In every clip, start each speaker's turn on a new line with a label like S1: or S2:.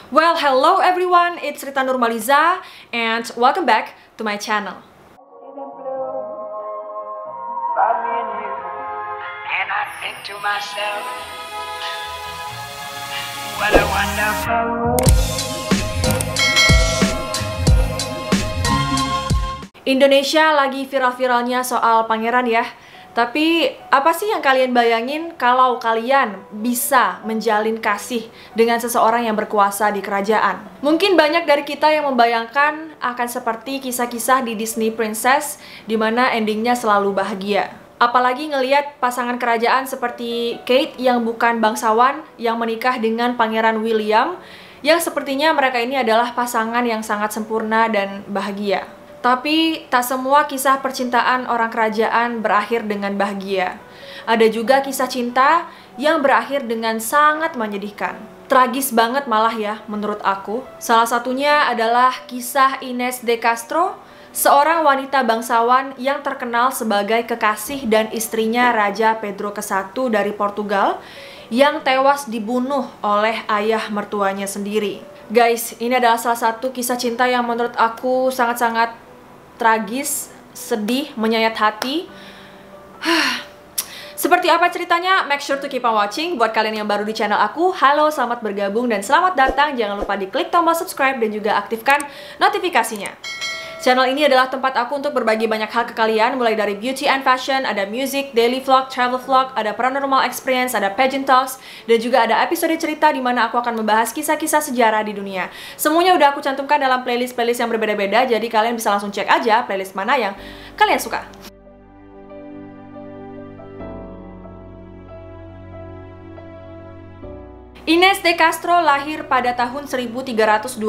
S1: Well, hello everyone, it's Rita Nurmaliza and welcome back to my channel.
S2: And I think to myself, what a wonderful world.
S1: Indonesia lagi viral-viralnya soal pangeran ya. Tapi apa sih yang kalian bayangin kalau kalian bisa menjalin kasih dengan seseorang yang berkuasa di kerajaan? Mungkin banyak dari kita yang membayangkan akan seperti kisah-kisah di Disney Princess di mana endingnya selalu bahagia. Apalagi ngelihat pasangan kerajaan seperti Kate yang bukan bangsawan yang menikah dengan Pangeran William yang sepertinya mereka ini adalah pasangan yang sangat sempurna dan bahagia. Tapi tak semua kisah percintaan orang kerajaan berakhir dengan bahagia. Ada juga kisah cinta yang berakhir dengan sangat menyedihkan. Tragis banget malah ya menurut aku. Salah satunya adalah kisah Ines de Castro, seorang wanita bangsawan yang terkenal sebagai kekasih dan istrinya Raja Pedro ke-1 dari Portugal yang tewas dibunuh oleh ayah mertuanya sendiri. Guys, ini adalah salah satu kisah cinta yang menurut aku sangat-sangat tragis, sedih, menyayat hati. Seperti apa ceritanya? Make sure to keep on watching. Buat kalian yang baru di channel aku, halo, selamat bergabung dan selamat datang. Jangan lupa diklik tombol subscribe dan juga aktifkan notifikasinya. Channel ini adalah tempat aku untuk berbagi banyak hal ke kalian, mulai dari beauty and fashion, ada music, daily vlog, travel vlog, ada paranormal experience, ada pageant talks, dan juga ada episode cerita di mana aku akan membahas kisah-kisah sejarah di dunia. Semuanya udah aku cantumkan dalam playlist-playlist yang berbeda-beda, jadi kalian bisa langsung cek aja playlist mana yang kalian suka. Ines de Castro lahir pada tahun 1325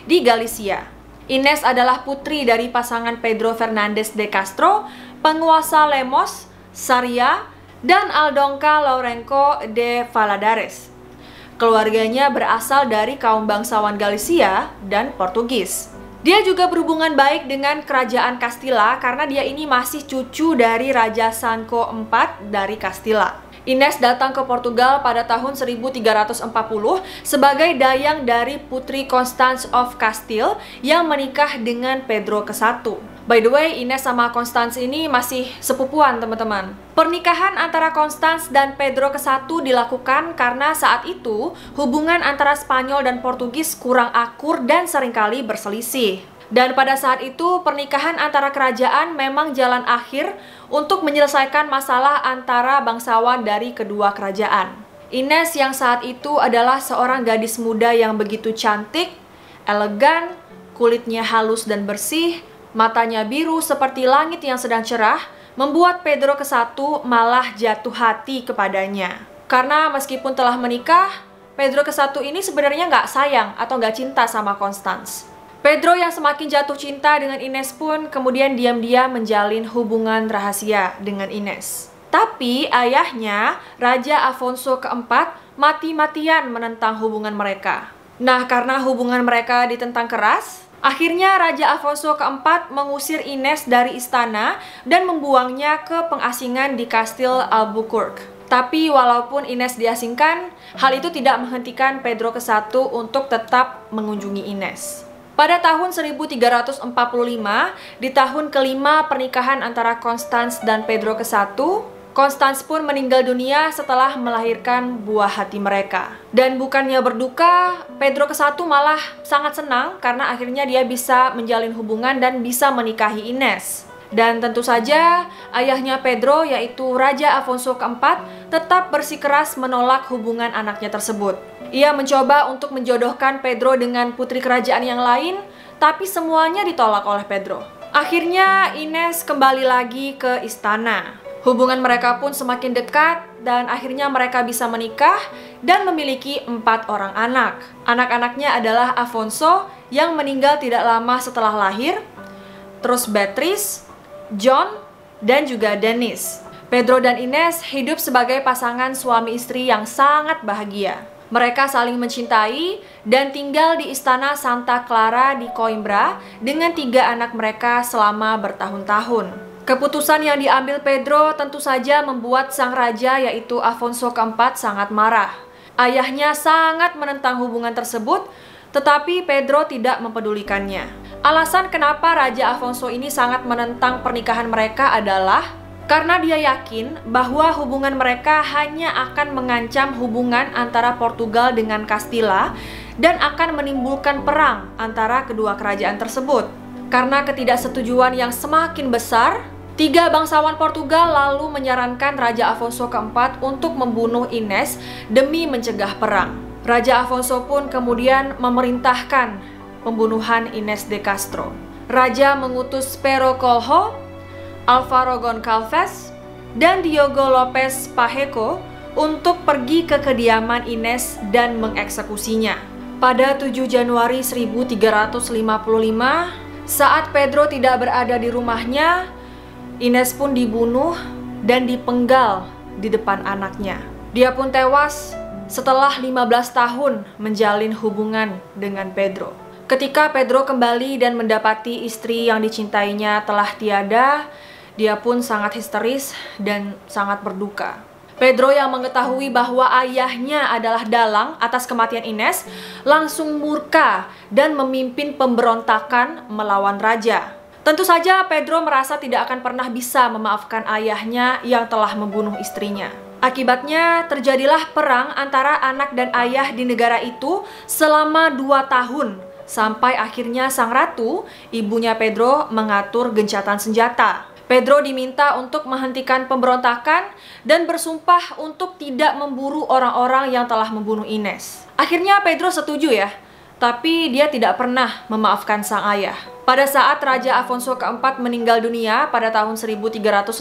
S1: di Galicia. Ines adalah putri dari pasangan Pedro Fernandez de Castro, penguasa Lemos, Sarria, dan Aldonca Lourenco de Valadares. Keluarganya berasal dari kaum bangsawan Galicia dan Portugis. Dia juga berhubungan baik dengan kerajaan Castilla karena dia ini masih cucu dari Raja Sancho IV dari Castilla. Ines datang ke Portugal pada tahun 1340 sebagai dayang dari Putri Constance of Castile yang menikah dengan Pedro ke-1. By the way, Ines sama Constance ini masih sepupuan teman-teman. Pernikahan antara Constance dan Pedro ke-1 dilakukan karena saat itu hubungan antara Spanyol dan Portugis kurang akur dan seringkali berselisih. Dan pada saat itu, pernikahan antara kerajaan memang jalan akhir untuk menyelesaikan masalah antara bangsawan dari kedua kerajaan. Ines yang saat itu adalah seorang gadis muda yang begitu cantik, elegan, kulitnya halus dan bersih, matanya biru seperti langit yang sedang cerah, membuat Pedro ke-1 malah jatuh hati kepadanya. Karena meskipun telah menikah, Pedro ke-1 ini sebenarnya nggak sayang atau nggak cinta sama Constance. Pedro yang semakin jatuh cinta dengan Ines pun kemudian diam-diam menjalin hubungan rahasia dengan Ines. Tapi ayahnya, Raja Afonso keempat, mati-matian menentang hubungan mereka. Nah, karena hubungan mereka ditentang keras, akhirnya Raja Afonso keempat mengusir Ines dari istana dan membuangnya ke pengasingan di Kastil Albuquerque. Tapi walaupun Ines diasingkan, hal itu tidak menghentikan Pedro ke-1 untuk tetap mengunjungi Ines. Pada tahun 1345, di tahun kelima pernikahan antara Constance dan Pedro ke-1, Constance pun meninggal dunia setelah melahirkan buah hati mereka. Dan bukannya berduka, Pedro ke-1 malah sangat senang karena akhirnya dia bisa menjalin hubungan dan bisa menikahi Ines. Dan tentu saja ayahnya Pedro yaitu Raja Afonso keempat tetap bersikeras menolak hubungan anaknya tersebut. Ia mencoba untuk menjodohkan Pedro dengan putri kerajaan yang lain, tapi semuanya ditolak oleh Pedro. Akhirnya Ines kembali lagi ke istana. Hubungan mereka pun semakin dekat dan akhirnya mereka bisa menikah dan memiliki 4 orang anak. Anak-anaknya adalah Afonso yang meninggal tidak lama setelah lahir, terus Beatrice, John, dan juga Dennis. Pedro dan Ines hidup sebagai pasangan suami istri yang sangat bahagia. Mereka saling mencintai dan tinggal di istana Santa Clara di Coimbra dengan 3 anak mereka selama bertahun-tahun. Keputusan yang diambil Pedro tentu saja membuat sang raja yaitu Afonso keempat sangat marah. Ayahnya sangat menentang hubungan tersebut, tetapi Pedro tidak mempedulikannya. Alasan kenapa Raja Afonso ini sangat menentang pernikahan mereka adalah karena dia yakin bahwa hubungan mereka hanya akan mengancam hubungan antara Portugal dengan Castilla dan akan menimbulkan perang antara kedua kerajaan tersebut. Karena ketidaksetujuan yang semakin besar, 3 bangsawan Portugal lalu menyarankan Raja Afonso keempat untuk membunuh Ines demi mencegah perang. Raja Afonso pun kemudian memerintahkan pembunuhan Ines de Castro. Raja mengutus Pero Colho, Alvaro Goncalves, dan Diogo Lopez Pacheco untuk pergi ke kediaman Ines dan mengeksekusinya. Pada 7 Januari 1355, saat Pedro tidak berada di rumahnya, Ines pun dibunuh dan dipenggal di depan anaknya. Dia pun tewas setelah 15 tahun menjalin hubungan dengan Pedro. Ketika Pedro kembali dan mendapati istri yang dicintainya telah tiada, dia pun sangat histeris dan sangat berduka. Pedro yang mengetahui bahwa ayahnya adalah dalang atas kematian Ines langsung murka dan memimpin pemberontakan melawan raja. Tentu saja Pedro merasa tidak akan pernah bisa memaafkan ayahnya yang telah membunuh istrinya. Akibatnya terjadilah perang antara anak dan ayah di negara itu selama 2 tahun, sampai akhirnya sang ratu, ibunya Pedro, mengatur gencatan senjata. Pedro diminta untuk menghentikan pemberontakan dan bersumpah untuk tidak memburu orang-orang yang telah membunuh Ines. Akhirnya Pedro setuju ya, tapi dia tidak pernah memaafkan sang ayah. Pada saat Raja Afonso keempat meninggal dunia pada tahun 1357,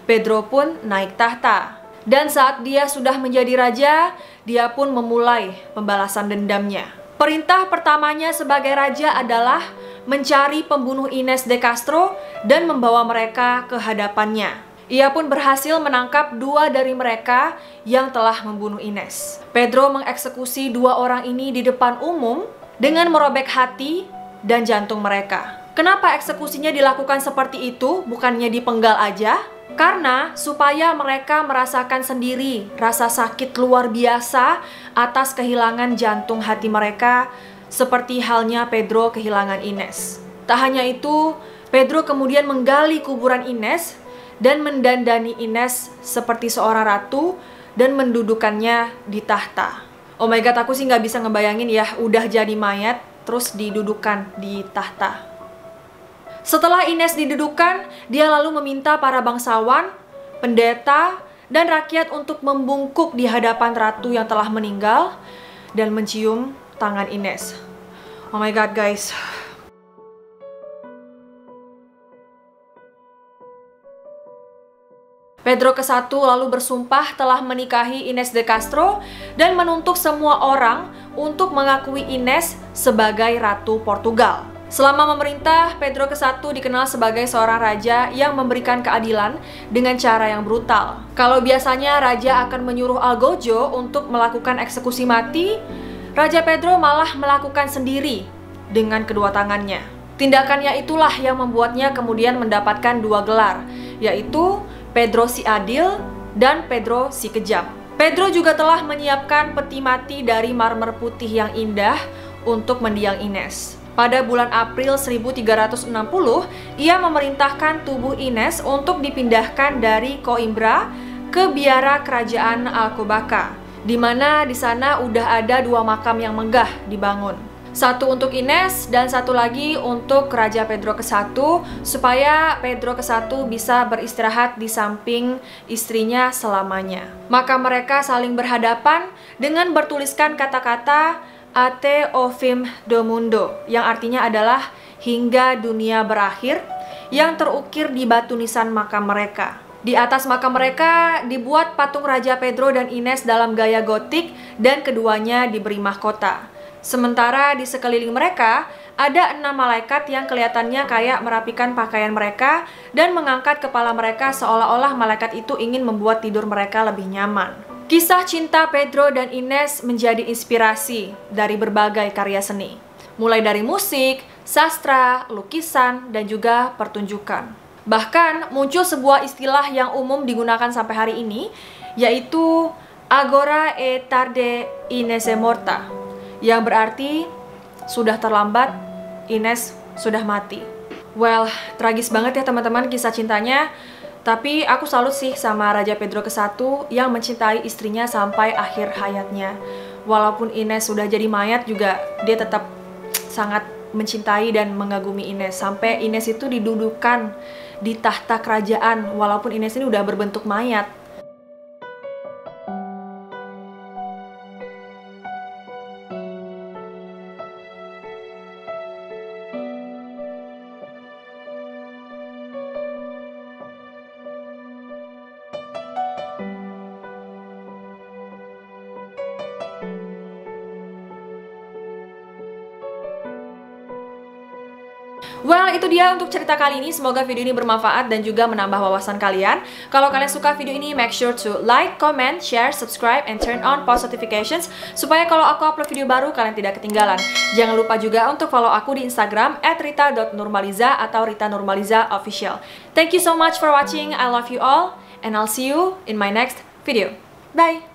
S1: Pedro pun naik tahta. Dan saat dia sudah menjadi raja, dia pun memulai pembalasan dendamnya. Perintah pertamanya sebagai raja adalah mencari pembunuh Ines de Castro dan membawa mereka ke hadapannya. Ia pun berhasil menangkap 2 dari mereka yang telah membunuh Ines. Pedro mengeksekusi 2 orang ini di depan umum dengan merobek hati dan jantung mereka. Kenapa eksekusinya dilakukan seperti itu, bukannya dipenggal aja? Karena supaya mereka merasakan sendiri rasa sakit luar biasa atas kehilangan jantung hati mereka, seperti halnya Pedro kehilangan Ines. Tak hanya itu, Pedro kemudian menggali kuburan Ines dan mendandani Ines seperti seorang ratu dan mendudukannya di tahta. Oh my god, aku sih nggak bisa ngebayangin ya, udah jadi mayat terus didudukan di tahta. Setelah Ines didudukan, dia lalu meminta para bangsawan, pendeta, dan rakyat untuk membungkuk di hadapan ratu yang telah meninggal dan mencium tangan Ines. Oh my god guys. Pedro ke-1 lalu bersumpah telah menikahi Ines de Castro dan menuntut semua orang untuk mengakui Ines sebagai Ratu Portugal. Selama memerintah, Pedro ke-1 dikenal sebagai seorang raja yang memberikan keadilan dengan cara yang brutal. Kalau biasanya raja akan menyuruh algojo untuk melakukan eksekusi mati, Raja Pedro malah melakukan sendiri dengan kedua tangannya. Tindakannya itulah yang membuatnya kemudian mendapatkan 2 gelar, yaitu Pedro si Adil dan Pedro si Kejam. Pedro juga telah menyiapkan peti mati dari marmer putih yang indah untuk mendiang Ines. Pada bulan April 1360, ia memerintahkan tubuh Ines untuk dipindahkan dari Coimbra ke biara kerajaan Alcobaça, di mana di sana udah ada 2 makam yang megah dibangun. Satu untuk Ines dan satu lagi untuk Raja Pedro ke-1, supaya Pedro ke-1 bisa beristirahat di samping istrinya selamanya. Maka mereka saling berhadapan dengan bertuliskan kata-kata Ate Ovim do Mundo, yang artinya adalah hingga dunia berakhir, yang terukir di batu nisan makam mereka. Di atas makam mereka dibuat patung Raja Pedro dan Ines dalam gaya gotik dan keduanya diberi mahkota. Sementara di sekeliling mereka ada 6 malaikat yang kelihatannya kayak merapikan pakaian mereka dan mengangkat kepala mereka seolah-olah malaikat itu ingin membuat tidur mereka lebih nyaman. Kisah cinta Pedro dan Ines menjadi inspirasi dari berbagai karya seni, mulai dari musik, sastra, lukisan, dan juga pertunjukan. Bahkan muncul sebuah istilah yang umum digunakan sampai hari ini, yaitu Agora è tarde, Ines è morta, yang berarti sudah terlambat, Ines sudah mati. Well, tragis banget ya teman-teman kisah cintanya. Tapi aku salut sih sama Raja Pedro ke-1 yang mencintai istrinya sampai akhir hayatnya. Walaupun Ines sudah jadi mayat juga, dia tetap sangat mencintai dan mengagumi Ines. Sampai Ines itu didudukan di tahta kerajaan walaupun Ines ini udah berbentuk mayat. Well, itu dia untuk cerita kali ini. Semoga video ini bermanfaat dan juga menambah wawasan kalian. Kalau kalian suka video ini, make sure to like, comment, share, subscribe, and turn on post notifications supaya kalau aku upload video baru, kalian tidak ketinggalan. Jangan lupa juga untuk follow aku di Instagram @rita.nurmaliza atau Rita Nurmaliza Official. Thank you so much for watching. I love you all, and I'll see you in my next video. Bye!